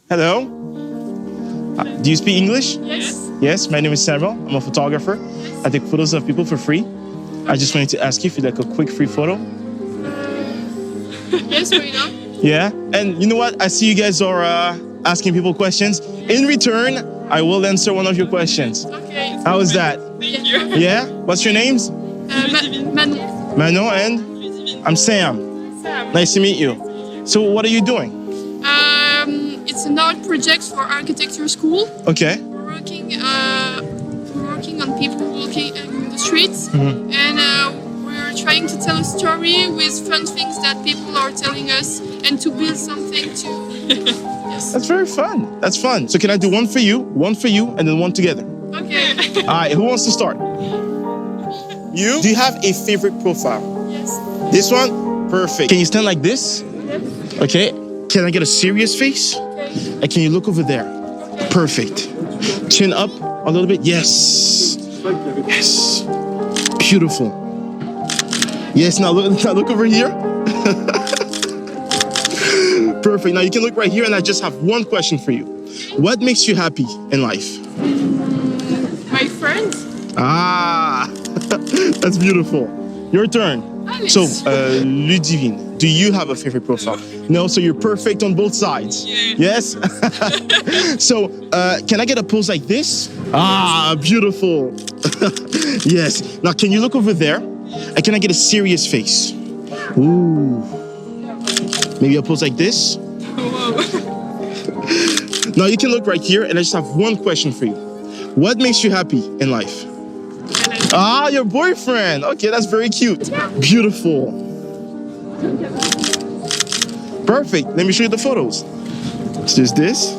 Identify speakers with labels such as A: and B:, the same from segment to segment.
A: Hello. Do you speak English?
B: Yes.
A: Yes, my name is Samuel. I'm a photographer. I take photos of people for free. I just wanted to ask you if you'd like a quick free photo.
B: Yes, why not?
A: Yeah? And you know what? I see you guys are asking people questions. In return, I will answer one of your questions.
B: Okay.
A: How is that?
B: Thank you.
A: Yeah? What's your names?
B: Manon.
A: Mano and? I'm Sam.
B: Sam.
A: Nice to meet you. So what are you doing?
B: It's an art project for architecture school.
A: Okay.
B: We're working on people walking in the streets,
A: Mm-hmm.
B: and we're trying to tell a story with fun things that people are telling us, and to build something to. Yes.
A: That's very fun. That's fun. So can I do one for you, and then one together?
B: Okay.
A: All right, who wants to start? You? Do you have a favorite profile?
B: Yes.
A: This one? Perfect. Can you stand like this?
B: Yes.
A: Okay. Can I get a serious face?
B: Okay.
A: And can you look over there? Perfect. Chin up a little bit. Yes. Yes. Beautiful. Yes, now look over here. Perfect. Now you can look right here, and I just have one question for you. What makes you happy in life?
B: My friend.
A: Ah, that's beautiful. Your turn.
B: Alice.
A: So, Ludivine, do you have a favorite profile? No, so you're perfect on both sides. Yes? So, can I get a pose like this? Ah, beautiful. Yes. Now, can you look over there? And can I get a serious face? Ooh. Maybe a pose like this? Now, you can look right here, and I just have one question for you. What makes you happy in life? Ah, your boyfriend. Okay, that's very cute. Beautiful. Perfect. Let me show you the photos. It's just this.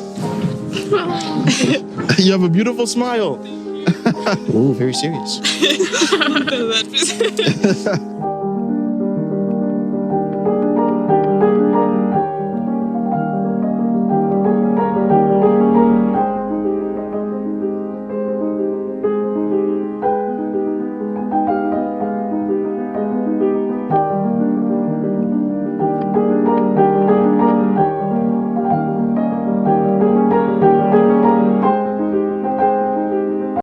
A: You have a beautiful smile. Oh, very serious.